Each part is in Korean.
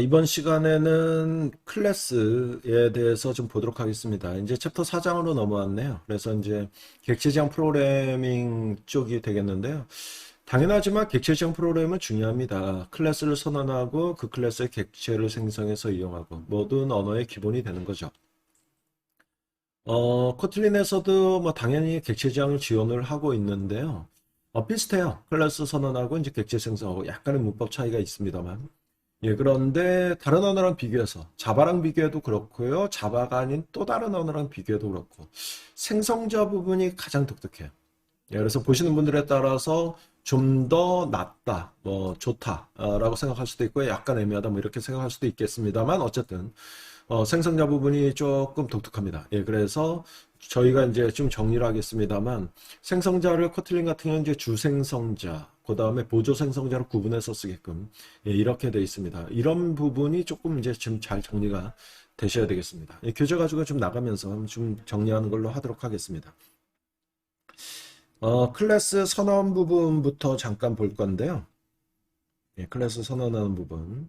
이번 시간에는 클래스에 대해서 좀 보도록 하겠습니다. 이제 챕터 4장으로 넘어왔네요. 그래서 이제 객체지향 프로그래밍 쪽이 되겠는데요. 당연하지만 객체지향 프로그램은 중요합니다. 클래스를 선언하고 그 클래스의 객체를 생성해서 이용하고 모든 언어의 기본이 되는 거죠. 코틀린에서도 뭐 당연히 객체지향을 지원을 하고 있는데요. 비슷해요. 클래스 선언하고 이제 객체 생성하고 약간의 문법 차이가 있습니다만. 예, 그런데 다른 언어랑 비교해서 자바랑 비교해도 그렇고요. 자바가 아닌 또 다른 언어랑 비교해도 그렇고 생성자 부분이 가장 독특해요. 예, 그래서 보시는 분들에 따라서 좀 더 낫다, 뭐 좋다라고 생각할 수도 있고 약간 애매하다 뭐 이렇게 생각할 수도 있겠습니다만 어쨌든 생성자 부분이 조금 독특합니다. 예, 그래서 저희가 이제 좀 정리를 하겠습니다만 생성자를 코틀린 같은 경우는 이제 주생성자, 그 다음에 보조 생성자로 구분해서 쓰게끔 예, 이렇게 되어 있습니다. 이런 부분이 조금 이제 좀 잘 정리가 되셔야 되겠습니다. 예, 교재 가지고 좀 나가면서 좀 정리하는 걸로 하도록 하겠습니다. 클래스 선언 부분부터 잠깐 볼 건데요. 예, 클래스 선언하는 부분.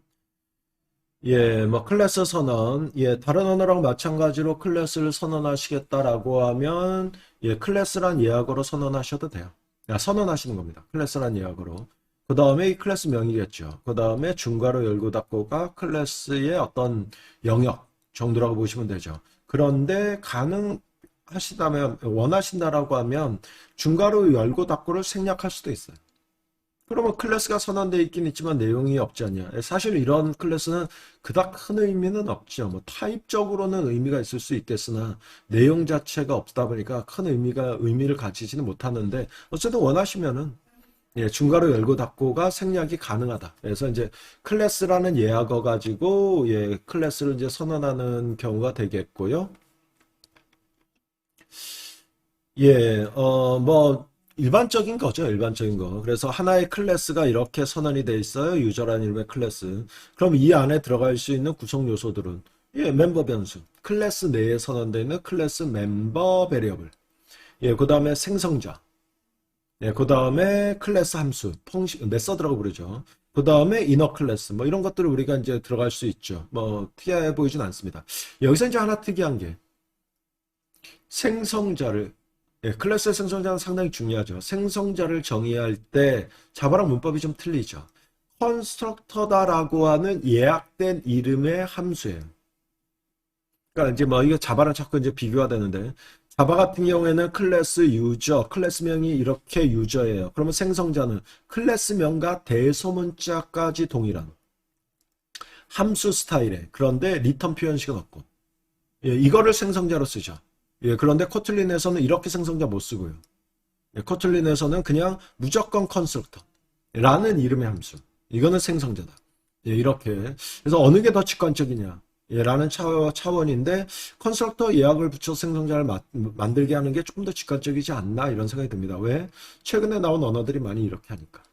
예, 뭐 클래스 선언, 예, 다른 언어랑 마찬가지로 클래스를 선언하시겠다라고 하면 예, 클래스란 예약어로 선언하셔도 돼요. 선언하시는 겁니다. 클래스란 예약어로. 그 다음에 이 클래스 명이겠죠. 그 다음에 중괄호 열고 닫고가 클래스의 어떤 영역 정도라고 보시면 되죠. 그런데 가능하시다면 원하신다라고 하면 중괄호 열고 닫고를 생략할 수도 있어요. 그러면 클래스가 선언되어 있긴 있지만 내용이 없지 않냐. 사실 이런 클래스는 그닥 큰 의미는 없죠. 뭐 타입적으로는 의미가 있을 수 있겠으나 내용 자체가 없다 보니까 큰 의미를 가지지는 못하는데 어쨌든 원하시면은 예, 중괄호 열고 닫고가 생략이 가능하다. 그래서 이제 클래스라는 예약어 가지고 예, 클래스를 이제 선언하는 경우가 되겠고요. 예, 뭐, 일반적인 거죠. 일반적인 거. 그래서 하나의 클래스가 이렇게 선언이 돼 있어요. 유저라는 이름의 클래스. 그럼 이 안에 들어갈 수 있는 구성 요소들은, 예, 멤버 변수. 클래스 내에 선언되어 있는 클래스 멤버 베리어블. 예, 그 다음에 생성자. 예, 그 다음에 클래스 함수. 메서드라고 부르죠. 그 다음에 이너 클래스. 뭐 이런 것들을 우리가 이제 들어갈 수 있죠. 뭐, 특이해 보이진 않습니다. 여기서 이제 하나 특이한 게, 생성자를 예, 클래스의 생성자는 상당히 중요하죠. 생성자를 정의할 때 자바랑 문법이 좀 틀리죠. 컨스트럭터다라고 하는 예약된 이름의 함수예요. 그러니까 이제 뭐 이거 자바랑 자꾸 이제 비교가 되는데 자바 같은 경우에는 클래스 유저, 클래스명이 이렇게 유저예요. 그러면 생성자는 클래스명과 대소문자까지 동일한 함수 스타일에 그런데 리턴 표현식은 없고 예, 이거를 생성자로 쓰죠. 예, 그런데 코틀린에서는 이렇게 생성자 못 쓰고요. 예, 코틀린에서는 그냥 무조건 컨스트럭터라는 이름의 함수. 이거는 생성자다. 예, 이렇게. 그래서 어느 게 더 직관적이냐? 예, 라는 차원인데 컨스트럭터 예약을 붙여 생성자를 만들게 하는 게 조금 더 직관적이지 않나 이런 생각이 듭니다. 왜? 최근에 나온 언어들이 많이 이렇게 하니까.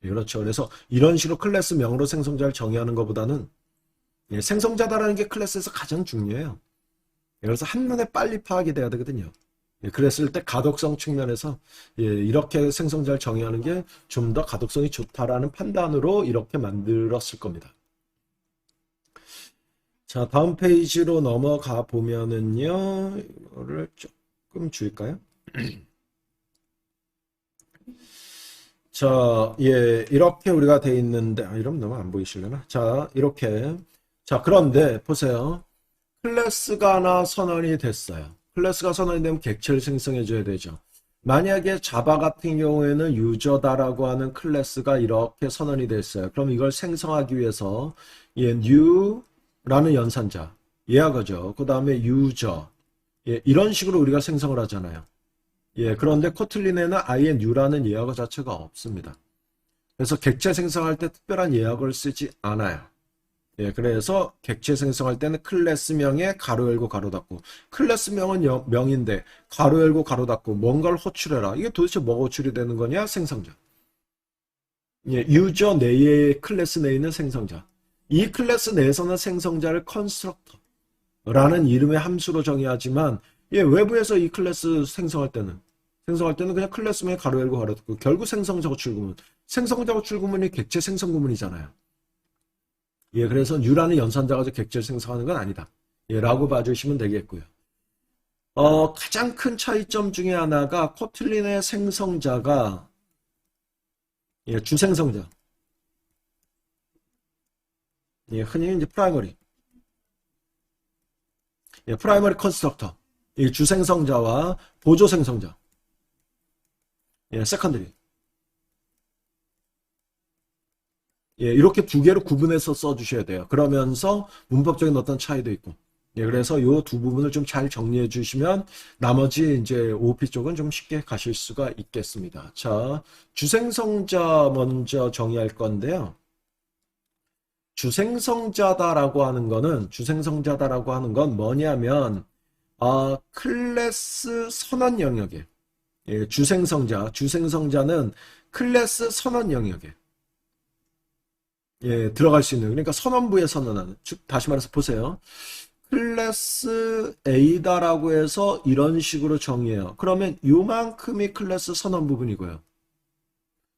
예, 그렇죠. 그래서 이런 식으로 클래스명으로 생성자를 정의하는 것보다는 예, 생성자다라는 게 클래스에서 가장 중요해요. 그래서 한눈에 빨리 파악이 돼야 되거든요. 예, 그랬을 때 가독성 측면에서 예, 이렇게 생성자를 정의하는 게 좀 더 가독성이 좋다라는 판단으로 이렇게 만들었을 겁니다. 자, 다음 페이지로 넘어가 보면은요, 이거를 조금 줄일까요? 자, 예, 이렇게 우리가 돼 있는데, 이러면 너무 안 보이시려나? 자, 이렇게. 자, 그런데 보세요. 클래스가 하나 선언이 됐어요. 클래스가 선언이 되면 객체를 생성해 줘야 되죠. 만약에 자바 같은 경우에는 유저다라고 하는 클래스가 이렇게 선언이 됐어요. 그럼 이걸 생성하기 위해서 예, new라는 연산자 예약어죠. 그 다음에 유저 예, 이런 식으로 우리가 생성을 하잖아요. 예, 그런데 코틀린에는 아예 new라는 예약어 자체가 없습니다. 그래서 객체 생성할 때 특별한 예약어를 쓰지 않아요. 예, 그래서 객체 생성할 때는 클래스명에 가로 열고 가로 닫고 클래스명은 명인데 가로 열고 가로 닫고 뭔가를 호출해라. 이게 도대체 뭐가 호출이 되는 거냐? 생성자. 예, 유저 내의 클래스 내에 있는 생성자. 이 클래스 내에서는 생성자를 컨스트럭터라는 이름의 함수로 정의하지만 예, 외부에서 이 클래스 생성할 때는 그냥 클래스명에 가로 열고 가로 닫고 결국 생성자 호출 구문. 생성자 호출 구문이 객체 생성 구문이잖아요. 예, 그래서 뉴라는 연산자 가지고 객체를 생성하는 건 아니다. 예, 라고 봐주시면 되겠고요. 가장 큰 차이점 중에 하나가 코틀린의 생성자가 예, 주생성자. 예, 흔히 이제 프라이머리. 예, 프라이머리 컨스트럭터. 이 주생성자와 보조생성자. 예, 세컨드리. 예, 이렇게 두 개로 구분해서 써주셔야 돼요. 그러면서 문법적인 어떤 차이도 있고. 예, 그래서 이 두 부분을 좀 잘 정리해 주시면 나머지 이제 OOP 쪽은 좀 쉽게 가실 수가 있겠습니다. 자, 주생성자 먼저 정의할 건데요. 주생성자다라고 하는 건 뭐냐면, 클래스 선언 영역에, 예, 주생성자는 클래스 선언 영역에, 예, 들어갈 수 있는, 그러니까 선언부에 선언하는, 다시 말해서 보세요. 클래스 A다라고 해서 이런 식으로 정의해요. 그러면 요만큼이 클래스 선언 부분이고요.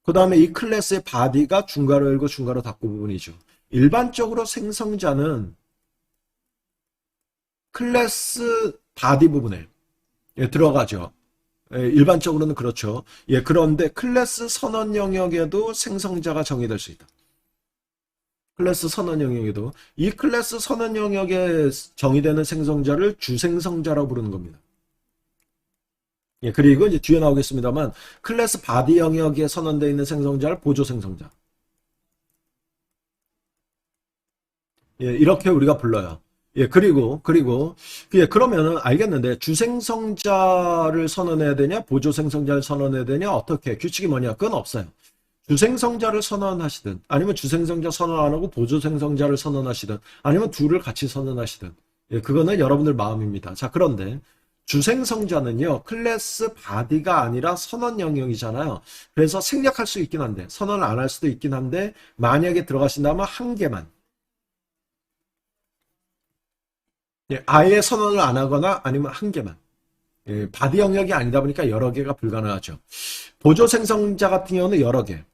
그 다음에 이 클래스의 바디가 중괄호 열고 중괄호 닫고 부분이죠. 일반적으로 생성자는 클래스 바디 부분에 예, 들어가죠. 예, 일반적으로는 그렇죠. 예, 그런데 클래스 선언 영역에도 생성자가 정의될 수 있다. 클래스 선언 영역에도 이 클래스 선언 영역에 정의되는 생성자를 주생성자라고 부르는 겁니다. 예, 그리고 이제 뒤에 나오겠습니다만 클래스 바디 영역에 선언되어 있는 생성자를 보조 생성자. 예, 이렇게 우리가 불러요. 예, 예, 그러면은 알겠는데 주생성자를 선언해야 되냐, 보조 생성자를 선언해야 되냐, 어떻게 규칙이 뭐냐? 그건 없어요. 주생성자를 선언하시든 아니면 주생성자 선언 안 하고 보조생성자를 선언하시든 아니면 둘을 같이 선언하시든 예, 그거는 여러분들 마음입니다. 자, 그런데 주생성자는요 클래스 바디가 아니라 선언 영역이잖아요. 그래서 생략할 수 있긴 한데 선언을 안 할 수도 있긴 한데 만약에 들어가신다면 한 개만 예, 아예 선언을 안 하거나 아니면 한 개만 예, 바디 영역이 아니다 보니까 여러 개가 불가능하죠. 보조생성자 같은 경우는 여러 개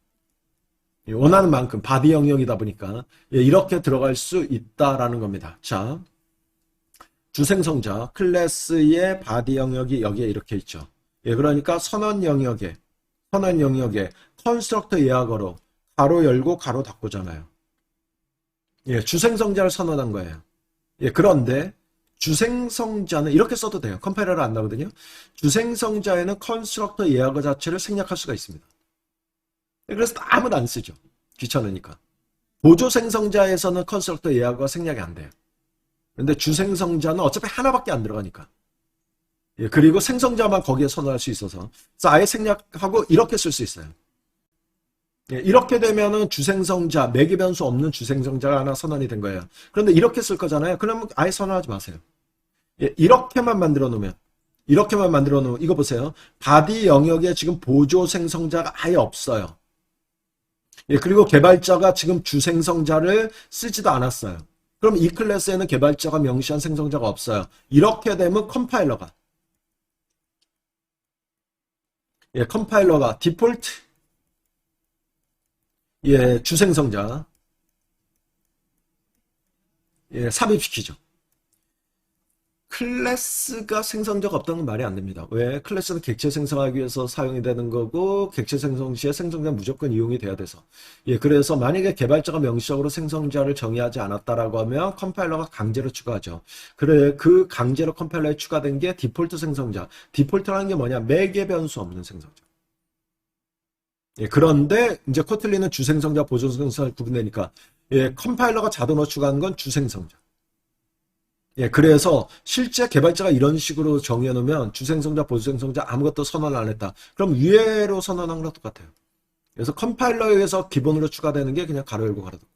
원하는 만큼 바디 영역이다 보니까 이렇게 들어갈 수 있다라는 겁니다. 자, 주생성자 클래스의 바디 영역이 여기에 이렇게 있죠. 예, 그러니까 선언 영역에 컨스트럭터 예약어로 가로 열고 가로 닫고잖아요. 예, 주생성자를 선언한 거예요. 예, 그런데 주생성자는 이렇게 써도 돼요. 컴파일러를 안 나거든요. 주생성자에는 컨스트럭터 예약어 자체를 생략할 수가 있습니다. 그래서 아무도 안 쓰죠. 귀찮으니까. 보조 생성자에서는 컨스트럭터 예약어가 생략이 안 돼요. 근데 주생성자는 어차피 하나밖에 안 들어가니까. 예, 그리고 생성자만 거기에 선언할 수 있어서. 그래서 아예 생략하고 이렇게 쓸 수 있어요. 예, 이렇게 되면은 주생성자, 매개 변수 없는 주생성자가 하나 선언이 된 거예요. 그런데 이렇게 쓸 거잖아요. 그러면 아예 선언하지 마세요. 예, 이렇게만 만들어 놓으면 이거 보세요. 바디 영역에 지금 보조 생성자가 아예 없어요. 예, 그리고 개발자가 지금 주생성자를 쓰지도 않았어요. 그럼 이 클래스에는 개발자가 명시한 생성자가 없어요. 이렇게 되면 컴파일러가 디폴트 예, 주생성자 예, 삽입시키죠. 클래스가 생성자가 없다는 건 말이 안 됩니다. 왜? 클래스는 객체 생성하기 위해서 사용이 되는 거고 객체 생성 시에 생성자 무조건 이용이 돼야 돼서 예, 그래서 만약에 개발자가 명시적으로 생성자를 정의하지 않았다라고 하면 컴파일러가 강제로 추가하죠. 그래, 그 강제로 컴파일러에 추가된 게 디폴트 생성자. 디폴트라는 게 뭐냐? 매개 변수 없는 생성자. 예, 그런데 이제 코틀린은 주생성자, 보조생성자를 구분되니까 예, 컴파일러가 자동으로 추가하는 건 주생성자. 예, 그래서 실제 개발자가 이런 식으로 정의해 놓으면 주생성자, 보조생성자 아무것도 선언을 안 했다. 그럼 위에로 선언한 거랑 똑같아요. 그래서 컴파일러에 의해서 기본으로 추가되는 게 그냥 가로 열고 가로 닫고.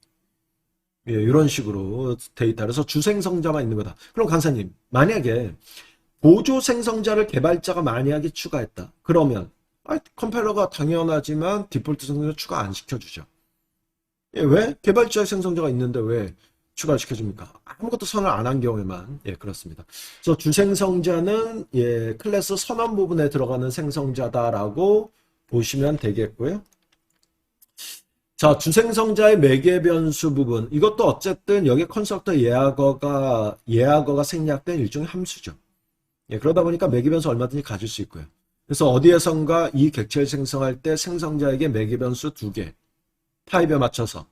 예, 이런 식으로 데이터. 그래서 주생성자만 있는 거다. 그럼 강사님, 만약에 보조생성자를 개발자가 만약에 추가했다. 그러면 컴파일러가 당연하지만 디폴트 생성자 추가 안 시켜주죠. 예, 왜? 개발자의 생성자가 있는데 왜 추가를 시켜줍니까? 아무것도 선언을 안 한 경우에만. 예, 그렇습니다. 그래서 주생성자는 예, 클래스 선언 부분에 들어가는 생성자다라고 보시면 되겠고요. 자, 주생성자의 매개 변수 부분. 이것도 어쨌든 여기 컨스트럭터 예약어가 생략된 일종의 함수죠. 예, 그러다 보니까 매개 변수 얼마든지 가질 수 있고요. 그래서 어디에선가 이 객체를 생성할 때 생성자에게 매개 변수 2개 타입에 맞춰서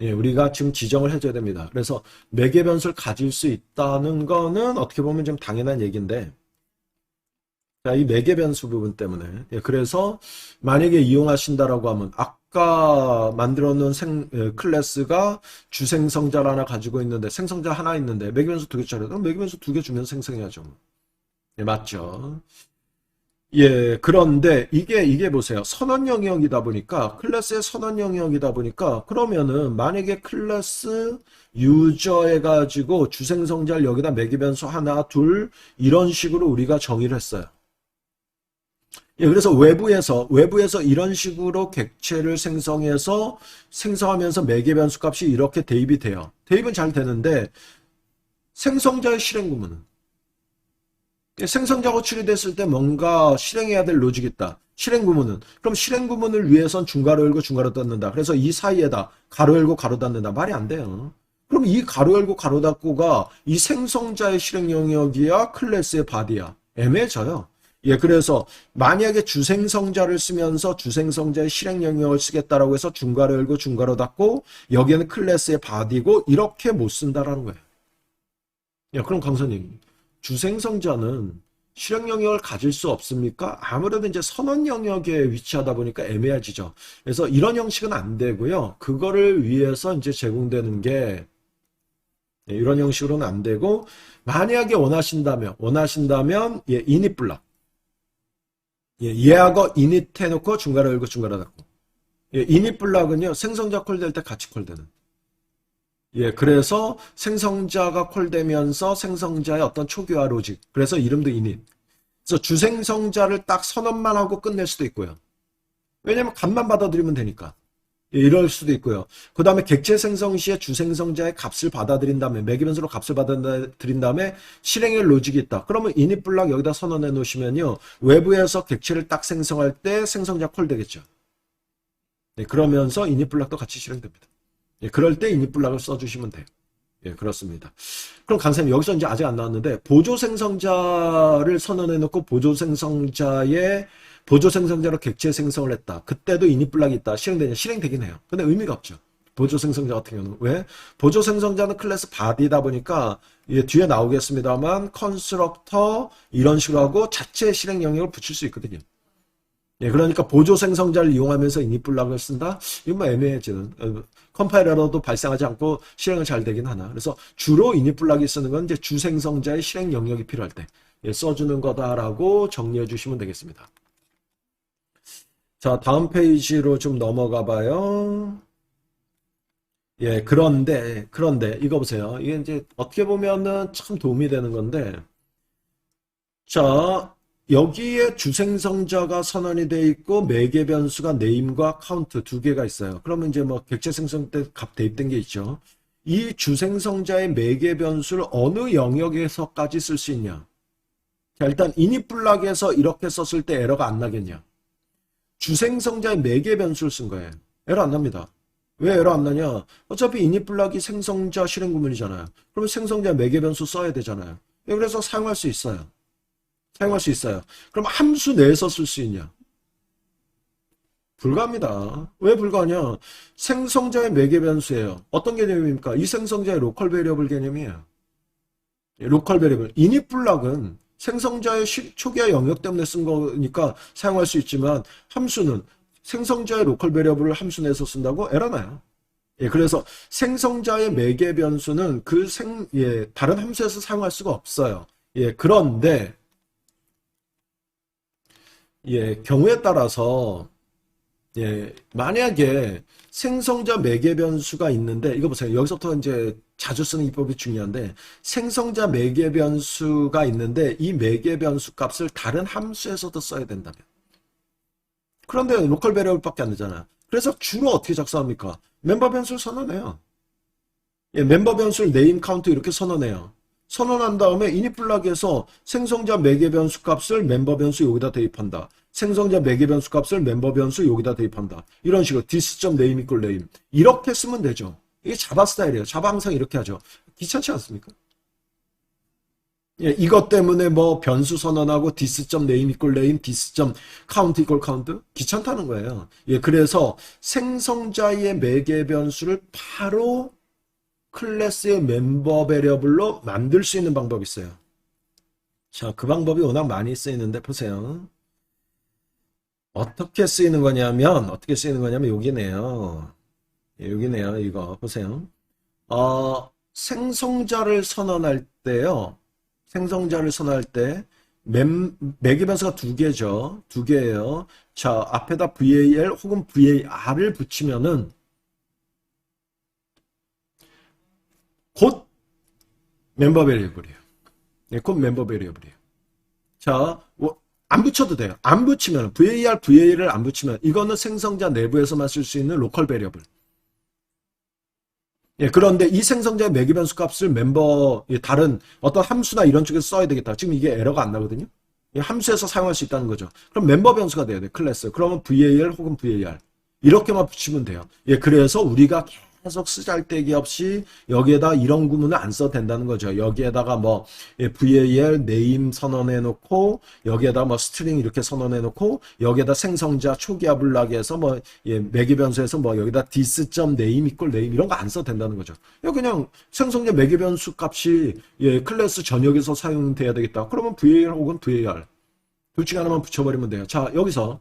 예, 우리가 지금 지정을 해줘야 됩니다. 그래서 매개 변수를 가질 수 있다는 거는 어떻게 보면 좀 당연한 얘기인데, 자, 이 매개 변수 부분 때문에 예, 그래서 만약에 이용하신다라고 하면 아까 만들어 놓은 클래스가 주생성자를 하나 가지고 있는데 생성자 하나 있는데 매개 변수 2개짜리 그럼 매개 변수 2개 주면 생성해야죠. 예, 맞죠. 예, 그런데 이게 보세요. 선언 영역이다 보니까, 클래스의 선언 영역이다 보니까, 그러면은 만약에 클래스 유저 해가지고 주생성자를 여기다 매개 변수 하나, 둘, 이런 식으로 우리가 정의를 했어요. 예, 그래서 외부에서 이런 식으로 객체를 생성하면서 매개 변수 값이 이렇게 대입이 돼요. 대입은 잘 되는데, 생성자의 실행 구문은 생성자가 출이됐을 때 뭔가 실행해야 될 로직이 있다. 실행 구문은 그럼 실행 구문을 위해선 중괄호 열고 중괄호 닫는다. 그래서 이 사이에다 가로 열고 가로 닫는다. 말이 안 돼요. 그럼 이 가로 열고 가로 닫고가 이 생성자의 실행 영역이야 클래스의 바디야. 애매해져요. 예, 그래서 만약에 주생성자를 쓰면서 주생성자의 실행 영역을 쓰겠다라고 해서 중괄호 열고 중괄호 닫고 여기에는 클래스의 바디고 이렇게 못 쓴다라는 거예요. 야, 그럼 강사님 주생성자는 실행 영역을 가질 수 없습니까? 아무래도 이제 선언 영역에 위치하다 보니까 애매해지죠. 그래서 이런 형식은 안 되고요. 그거를 위해서 이제 제공되는 게 이런 형식으로는 안 되고 만약에 원하신다면 예, 이닛 블럭 예, 예하고 이닛 해놓고 중괄호 열고 중괄호 닫고 예, 이닛 블럭은요 생성자 콜될 때 같이 콜되는 예, 그래서 생성자가 콜되면서 생성자의 어떤 초기화 로직. 그래서 이름도 이닛. 그래서 주생성자를 딱 선언만 하고 끝낼 수도 있고요. 왜냐면 값만 받아들이면 되니까. 예, 이럴 수도 있고요. 그 다음에 객체 생성 시에 주생성자의 값을 받아들인 다음에 매개변수로 값을 받아들인 다음에 실행의 로직이 있다. 그러면 이닛 블락 여기다 선언해 놓으시면요. 외부에서 객체를 딱 생성할 때 생성자 콜 되겠죠. 예, 그러면서 이닛 블락도 같이 실행됩니다. 예, 그럴 때 이닛 블락을 써주시면 돼요. 예, 그렇습니다. 그럼 강사님 여기서 이제 아직 안 나왔는데 보조 생성자를 선언해 놓고 보조 생성자로 객체 생성을 했다. 그때도 이닛 블락이 있다. 실행되냐? 실행되긴 해요. 근데 의미가 없죠. 보조 생성자 같은 경우는 왜? 보조 생성자는 클래스 바디다 보니까 예, 뒤에 나오겠습니다만 컨스트럭터 이런 식으로 하고 자체 실행 영역을 붙일 수 있거든요. 예, 그러니까 보조 생성자를 이용하면서 이닛 블락을 쓴다? 이건 뭐 애매해지는. 컴파일러도 발생하지 않고 실행은 잘 되긴 하나. 그래서 주로 이닛 블락이 쓰는 건 이제 주생성자의 실행 영역이 필요할 때 예, 써주는 거다라고 정리해 주시면 되겠습니다. 자, 다음 페이지로 좀 넘어가 봐요. 예, 그런데 이거 보세요. 이게 이제 어떻게 보면은 참 도움이 되는 건데, 자, 여기에 주생성자가 선언이 돼 있고 매개 변수가 네임과 카운트 두 개가 있어요. 그러면 이제 뭐 객체 생성 때 값 대입된 게 있죠. 이 주생성자의 매개 변수를 어느 영역에서까지 쓸 수 있냐? 자, 일단 이닛 블락에서 이렇게 썼을 때 에러가 안 나겠냐? 주생성자의 매개 변수를 쓴 거예요. 에러 안 납니다. 왜 에러 안 나냐? 어차피 이닛 블락이 생성자 실행 구문이잖아요. 그러면 생성자 매개 변수 써야 되잖아요. 그래서 사용할 수 있어요. 그럼 함수 내에서 쓸 수 있냐? 불가합니다. 왜 불가하냐? 생성자의 매개 변수예요. 어떤 개념입니까? 이 생성자의 로컬 베리어블 개념이에요. 로컬 베리어블. 이닛 블락은 생성자의 초기화 영역 때문에 쓴 거니까 사용할 수 있지만 함수는 생성자의 로컬 베리어블을 함수 내에서 쓴다고 에러나요. 예, 그래서 생성자의 매개 변수는 다른 함수에서 사용할 수가 없어요. 예, 그런데 예, 경우에 따라서 예, 만약에 생성자 매개 변수가 있는데 이거 보세요. 여기서부터 이제 자주 쓰는 입법이 중요한데 생성자 매개 변수가 있는데 이 매개 변수 값을 다른 함수에서도 써야 된다면 그런데 로컬 베리어블밖에 안 되잖아요. 그래서 주로 어떻게 작성합니까? 멤버 변수를 선언해요. 예, 멤버 변수를 네임 카운트 이렇게 선언해요. 선언한 다음에 이닛 블락에서 생성자 매개 변수 값을 멤버 변수 여기다 대입한다. 생성자 매개 변수 값을 멤버 변수 여기다 대입한다. 이런 식으로 this.name equal name. 이렇게 쓰면 되죠. 이게 자바 스타일이에요. 자바 항상 이렇게 하죠. 귀찮지 않습니까? 예, 이것 때문에 뭐 변수 선언하고 this.name equal name, this.count equal count 귀찮다는 거예요. 예, 그래서 생성자의 매개 변수를 바로 클래스의 멤버 베리어블로 만들 수 있는 방법이 있어요. 자, 그 방법이 워낙 많이 쓰이는데 보세요. 어떻게 쓰이는 거냐면 여기네요. 예, 여기네요. 이거 보세요. 생성자를 선언할 때요. 생성자를 선언할 때 매개 변수가 두 개죠. 두 개예요. 자, 앞에다 var 혹은 var을 붙이면은 곧 멤버 베리어블이에요. 네, 곧 멤버 베리어블이에요. 자, 안 붙여도 돼요. 안 붙이면 var을 안 붙이면 이거는 생성자 내부에서만 쓸 수 있는 로컬 베리어블. 예, 그런데 이 생성자의 매개 변수 값을 다른 어떤 함수나 이런 쪽에서 써야 되겠다. 지금 이게 에러가 안 나거든요. 예, 함수에서 사용할 수 있다는 거죠. 그럼 멤버 변수가 돼야 돼, 클래스. 그러면 var 혹은 var. 이렇게만 붙이면 돼요. 예, 그래서 우리가 계속 쓰잘데기 없이 여기에다 이런 구문을 안 써도 된다는 거죠. 여기에다가 뭐 var name 선언해 놓고 여기에다 뭐 string 이렇게 선언해 놓고 여기에다 생성자 초기화 불락에 해서 뭐 매개 변수에서 뭐 여기다 this.name equal name 이런 거 안 써도 된다는 거죠. 그냥 생성자 매개 변수 값이 클래스 전역에서 사용돼야 되겠다. 그러면 var 혹은 var 둘 중에 하나만 붙여버리면 돼요. 자, 여기서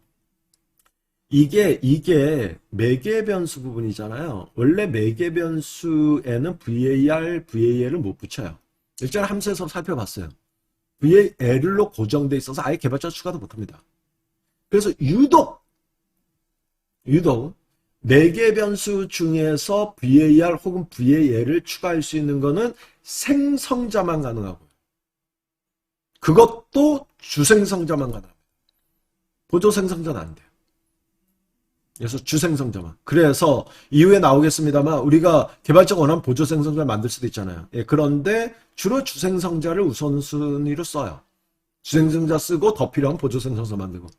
이게 매개 변수 부분이잖아요. 원래 매개 변수에는 var을 못 붙여요. 일전에 함수에서 살펴봤어요. var로 고정돼 있어서 아예 개발자 추가도 못합니다. 그래서 유독 매개 변수 중에서 var 혹은 var을 추가할 수 있는 거는 생성자만 가능하고요. 그것도 주생성자만 가능합니다. 보조 생성자는 안 돼요. 그래서 주생성자만. 그래서 이후에 나오겠습니다만 우리가 개발자가 원하는 보조 생성자를 만들 수도 있잖아요. 예, 그런데 주로 주생성자를 우선순위로 써요. 주생성자 쓰고 더 필요한 보조 생성자 만들고.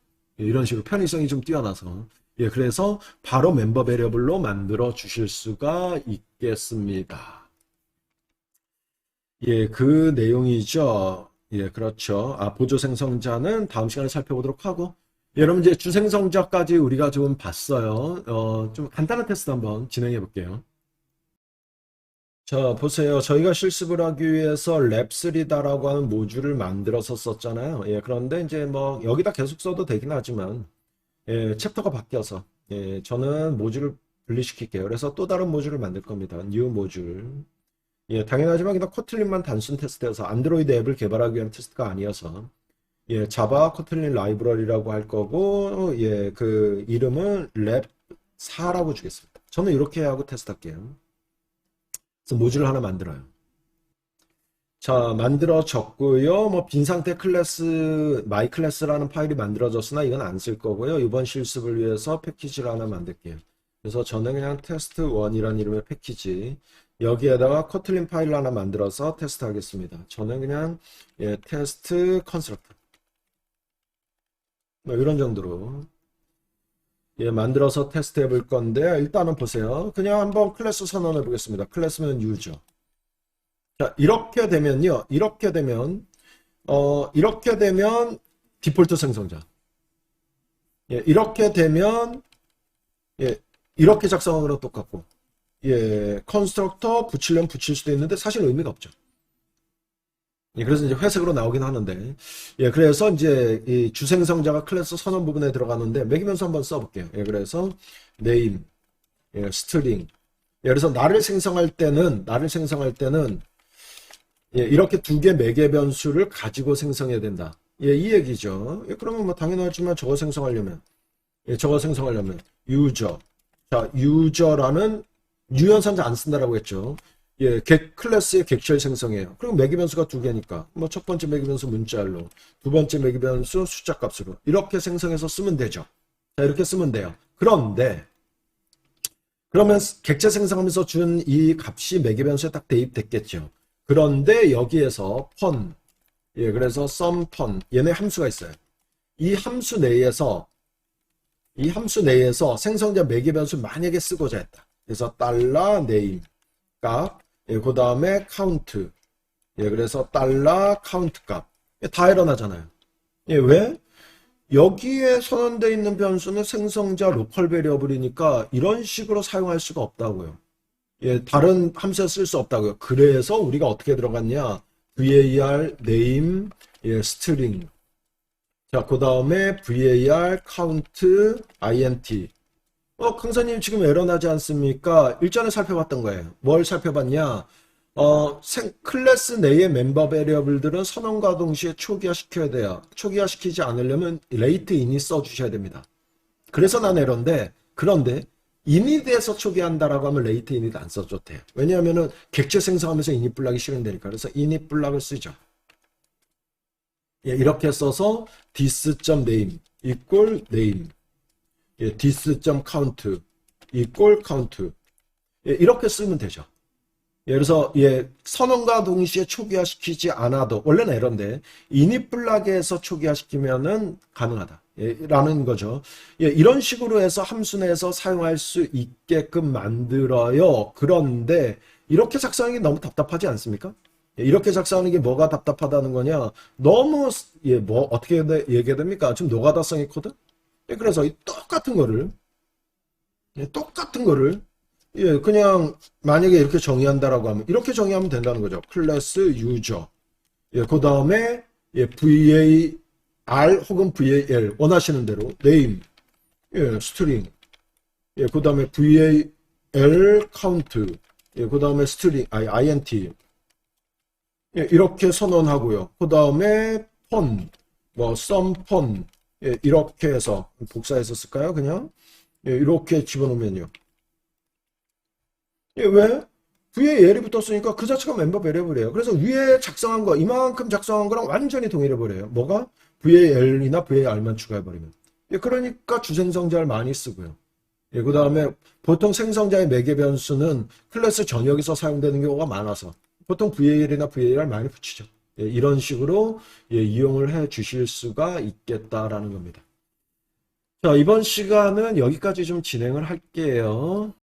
예, 이런 식으로 편의성이 좀 뛰어나서. 예, 그래서 바로 멤버 베리어블로 만들어 주실 수가 있겠습니다. 예, 그 내용이죠. 예, 그렇죠. 보조 생성자는 다음 시간에 살펴보도록 하고. 여러분 이제 주생성자까지 우리가 좀 봤어요. 좀 간단한 테스트 한번 진행해 볼게요. 자, 보세요. 저희가 실습을 하기 위해서 랩3다라고 하는 모듈을 만들어서 썼잖아요. 예, 그런데 이제 뭐 여기다 계속 써도 되긴 하지만 챕터가 바뀌어서 저는 모듈을 분리시킬게요. 그래서 또 다른 모듈을 만들 겁니다. 뉴 모듈. 예, 당연하지만 그냥 코틀린만 단순 테스트여서 안드로이드 앱을 개발하기 위한 테스트가 아니어서 자바 코틀린 라이브러리라고 할 거고, 그 이름은 랩4라고 주겠습니다. 저는 이렇게 하고 테스트할게요. 그래서 모듈을 하나 만들어요. 자, 만들어졌고요. 뭐 빈 상태 클래스, 마이 클래스라는 파일이 만들어졌으나 이건 안 쓸 거고요. 이번 실습을 위해서 패키지를 하나 만들게요. 그래서 저는 그냥 test1이라는 이름의 패키지, 여기에다가 코틀린 파일을 하나 만들어서 테스트 하겠습니다. 저는 그냥 테스트 컨스트럭터 뭐 이런 정도로 만들어서 테스트 해볼 건데, 일단은 보세요. 그냥 한번 클래스 선언해 보겠습니다. 클래스면 유저. 자, 이렇게 되면요. 이렇게 되면 디폴트 생성자. 이렇게 되면 이렇게 작성한 거랑 똑같고, 컨스트럭터 붙이려면 붙일 수도 있는데 사실 의미가 없죠. 그래서 이제 회색으로 나오긴 하는데, 그래서 이제 이 주생성자가 클래스 선언 부분에 들어가는데 매기면서 한번 써볼게요. 그래서 name, string. 그래서 나를 생성할 때는 이렇게 두 개 매개 변수를 가지고 생성해야 된다. 이 얘기죠. 그러면 뭐 당연하지만 저거 생성하려면 user. 자, user라는 유연산자 안 쓴다라고 했죠. 클래스의 객체를 생성해요. 그리고 매개 변수가 두 개니까 뭐 첫 번째 매개 변수 문자열로, 두 번째 매개 변수 숫자 값으로 이렇게 생성해서 쓰면 되죠. 자, 이렇게 쓰면 돼요. 그러면 객체 생성하면서 준 이 값이 매개 변수에 딱 대입됐겠죠. 그런데 여기에서 펀, 그래서 sum 펀, 얘네 함수가 있어요. 이 함수 내에서 생성자 매개 변수 만약에 쓰고자 했다. 그래서 달러 네임 값, 예, 그 다음에 카운트, 예, 그래서 달러 카운트 값, 예, 다 일어나잖아요. 예, 왜? 여기에 선언되어 있는 변수는 생성자 로컬 베리어블이니까 이런 식으로 사용할 수가 없다고요. 예, 다른 함수에 쓸 수 없다고요. 그래서 우리가 어떻게 들어갔냐? var name, 예, string. 자, 그 다음에 var count int. 강사님 지금 에러 나지 않습니까? 일전에 살펴봤던 거예요. 뭘 살펴봤냐? 클래스 내의 멤버 베리어블들은 선언과 동시에 초기화시켜야 돼요. 초기화시키지 않으려면 rate init 써주셔야 됩니다. 그래서 난 에러인데, 그런데 init에서 초기화한다라고 하면 rate init 안 써줘도 돼요. 왜냐하면은 객체 생성하면서 init 블락이 실행되니까. 그래서 init 블락을 쓰죠. 예, 이렇게 써서 this.name equal name, 예, this.count equal count, 예, 이렇게 쓰면 되죠. 예, 그래서 예, 선언과 동시에 초기화시키지 않아도 원래는 에러인데 init 블락에서 초기화시키면은 가능하다. 예, 라는 거죠. 예, 이런 식으로 해서 함수 내에서 사용할 수 있게끔 만들어요. 그런데 이렇게 작성하는 게 너무 답답하지 않습니까? 예, 이렇게 작성하는 게 뭐가 답답하다는 거냐? 너무 예, 뭐 어떻게 얘기해야 됩니까? 좀 노가다성의 코드? 예, 그래서 이 똑같은 거를 예, 그냥 만약에 이렇게 정의한다라고 하면 이렇게 정의하면 된다는 거죠. 클래스 유저. 예, 그 다음에 예, var 혹은 val 원하시는 대로 name, 예, string. 예, 그 다음에 val count. 예, 그 다음에 string, int. 예, 이렇게 선언하고요. 그 다음에 폰, 뭐 sum 폰. 예, 이렇게 해서 복사해서 쓸까요? 그냥 예, 이렇게 집어넣으면요. 예, 왜? 위에 L이 붙었으니까 그 자체가 멤버 베리어블이에요. 그래서 위에 작성한 거, 이만큼 작성한 거랑 완전히 동일해버려요. 뭐가? VAL이나 VAR만 추가해버리면. 예, 그러니까 주생성자를 많이 쓰고요. 예, 그 다음에 보통 생성자의 매개 변수는 클래스 전역에서 사용되는 경우가 많아서 보통 VAL이나 VAR 많이 붙이죠. 예, 이런 식으로 예, 이용을 해 주실 수가 있겠다라는 겁니다. 자, 이번 시간은 여기까지 좀 진행을 할게요.